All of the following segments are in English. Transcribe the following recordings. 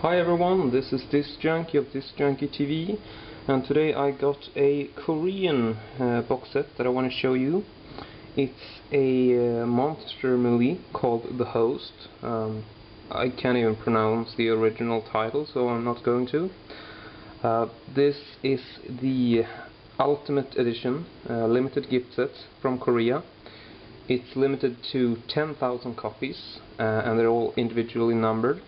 Hi everyone, this is Disjunkie of discjunkietv, and today I got a Korean box set that I want to show you. It's a monster movie called The Host. I can't even pronounce the original title, so I'm not going to. This is the Ultimate Edition, limited gift set from Korea. It's limited to 10,000 copies, and they're all individually numbered.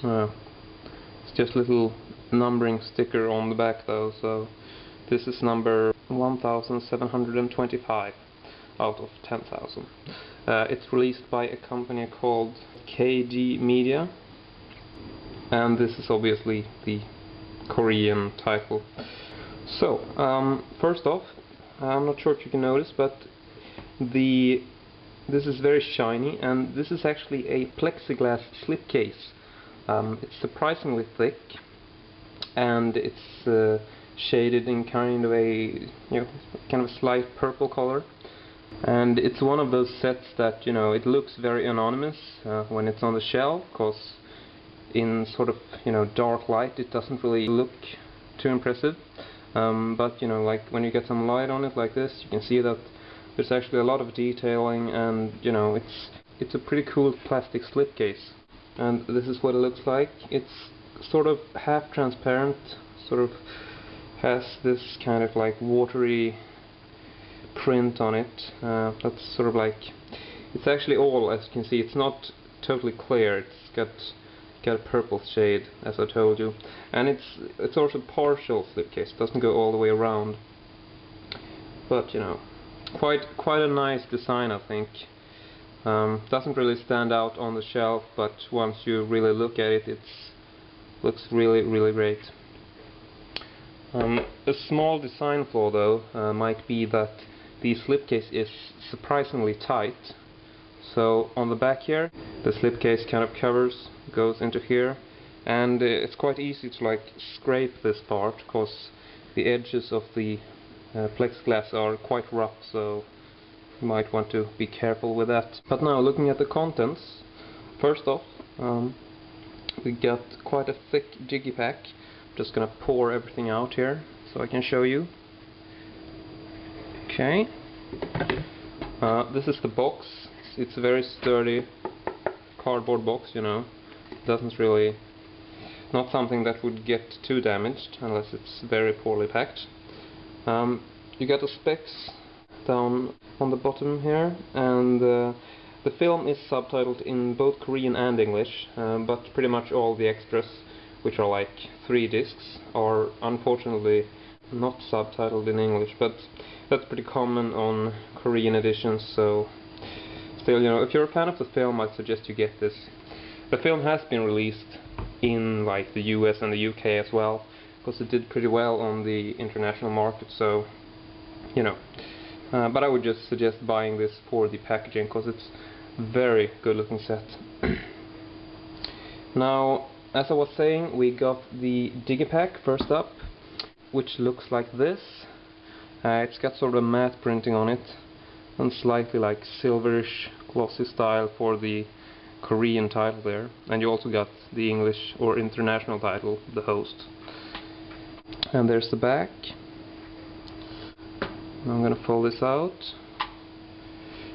It's just a little numbering sticker on the back though, so this is number 1725 out of 10,000. It's released by a company called KD Media, and this is obviously the Korean title. So, first off, I'm not sure if you can notice, but this is very shiny, and this is actually a plexiglass slipcase. It's surprisingly thick, and it's shaded in kind of a slight purple color. And it's one of those sets that, it looks very anonymous when it's on the shelf, because in sort of dark light it doesn't really look too impressive. But like when you get some light on it like this, you can see that there's actually a lot of detailing, and it's a pretty cool plastic slipcase. And this is what it looks like. It's sort of half transparent, sort of has this kind of like watery print on it. That's sort of like, it's actually all, as you can see, it's not totally clear. It's got a purple shade, as I told you, and it's also partial slipcase. It doesn't go all the way around, but quite a nice design, I think. Doesn't really stand out on the shelf, but once you really look at it, it looks really great. A small design flaw though might be that the slipcase is surprisingly tight. So on the back here, the slipcase kind of goes into here, and it's quite easy to like scrape this part, because the edges of the plexiglass are quite rough, so you might want to be careful with that. But now, looking at the contents, first off, we got quite a thick Digipak. I'm just gonna pour everything out here so I can show you. Okay, this is the box. It's a very sturdy cardboard box, doesn't really, not something that would get too damaged unless it's very poorly packed. You got the specs down on the bottom here, and the film is subtitled in both Korean and English, but pretty much all the extras, which are like 3 discs, are unfortunately not subtitled in English, but that's pretty common on Korean editions. So still, if you're a fan of the film, I'd suggest you get this. The film has been released in like the US and the UK as well, because it did pretty well on the international market, so but I would just suggest buying this for the packaging, because it's very good looking set. Now, as I was saying, we got the Digipak first up, which looks like this. It's got sort of a matte printing on it, and slightly like silverish glossy style for the Korean title there. And you also got the English or international title, The Host. And there's the back. I'm going to fold this out.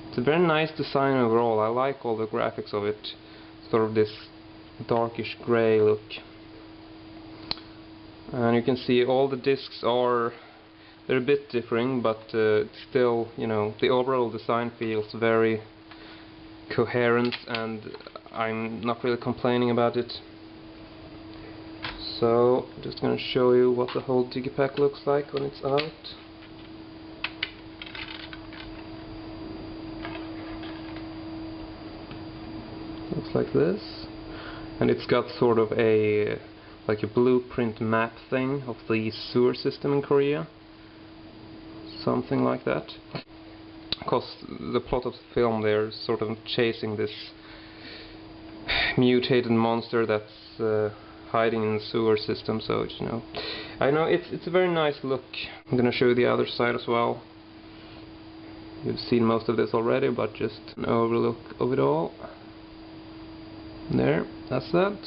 It's a very nice design overall. I like all the graphics of it. Sort of this darkish grey look. And you can see all the discs they're a bit differing, but still, the overall design feels very coherent, and I'm not really complaining about it. So, I'm just going to show you what the whole Digipak looks like when it's out. Looks like this, and it's got sort of a blueprint map thing of the sewer system in Korea, something like that. Because the plot of the film, they're sort of chasing this mutated monster that's hiding in the sewer system. So I know it's a very nice look. I'm gonna show you the other side as well. You've seen most of this already, but just an overlook of it all. There, that's that.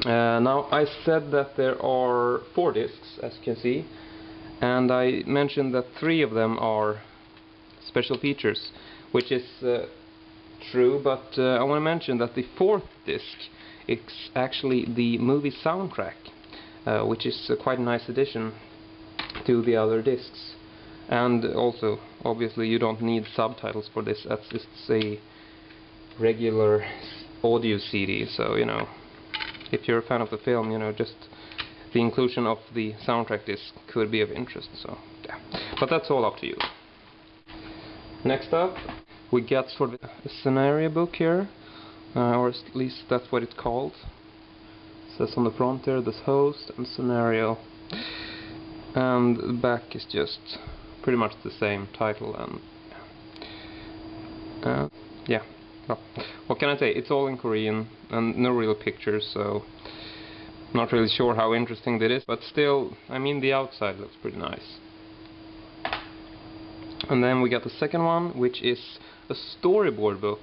Now, I said that there are 4 discs, as you can see, and I mentioned that 3 of them are special features, which is true, but I want to mention that the 4th disc is actually the movie soundtrack, which is quite a nice addition to the other discs. And also, obviously, you don't need subtitles for this, as it's a regular audio CD, so, you know, if you're a fan of the film, you know, just the inclusion of the soundtrack disc could be of interest, so, yeah. But that's all up to you. Next up, we get sort of a scenario book here, or at least that's what it's called. It says on the front there, this host and scenario, and the back is just pretty much the same title, and yeah, well, what can I say, it's all in Korean and no real pictures, so not really sure how interesting that is, but still, I mean, the outside looks pretty nice. And then we got the second one, which is a storyboard book,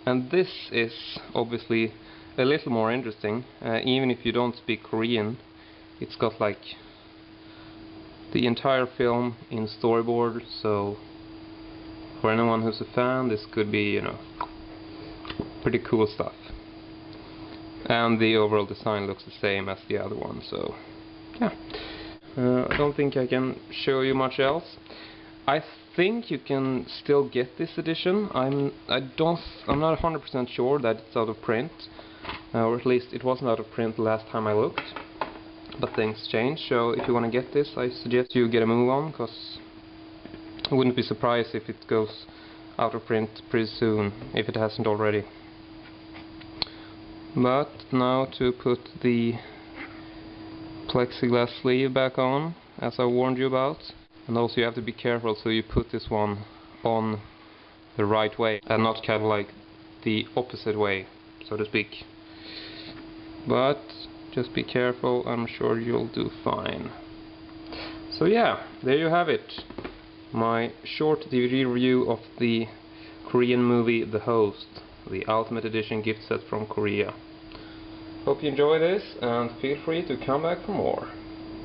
and this is obviously a little more interesting, even if you don't speak Korean. It's got like the entire film in storyboard, so for anyone who's a fan, this could be, you know, pretty cool stuff. And the overall design looks the same as the other one, so yeah. I don't think I can show you much else. I think you can still get this edition. I'm not 100% sure that it's out of print, or at least it wasn't out of print the last time I looked. But things change, so if you want to get this, I suggest you get a move on, because I wouldn't be surprised if it goes out of print pretty soon, if it hasn't already. But now to put the plexiglass sleeve back on, as I warned you about. And also you have to be careful, so you put this one on the right way, and not kind of like the opposite way, so to speak. But just be careful, I'm sure you'll do fine. So yeah, there you have it. My short DVD review of the Korean movie The Host, the Ultimate Edition gift set from Korea. Hope you enjoy this, and feel free to come back for more.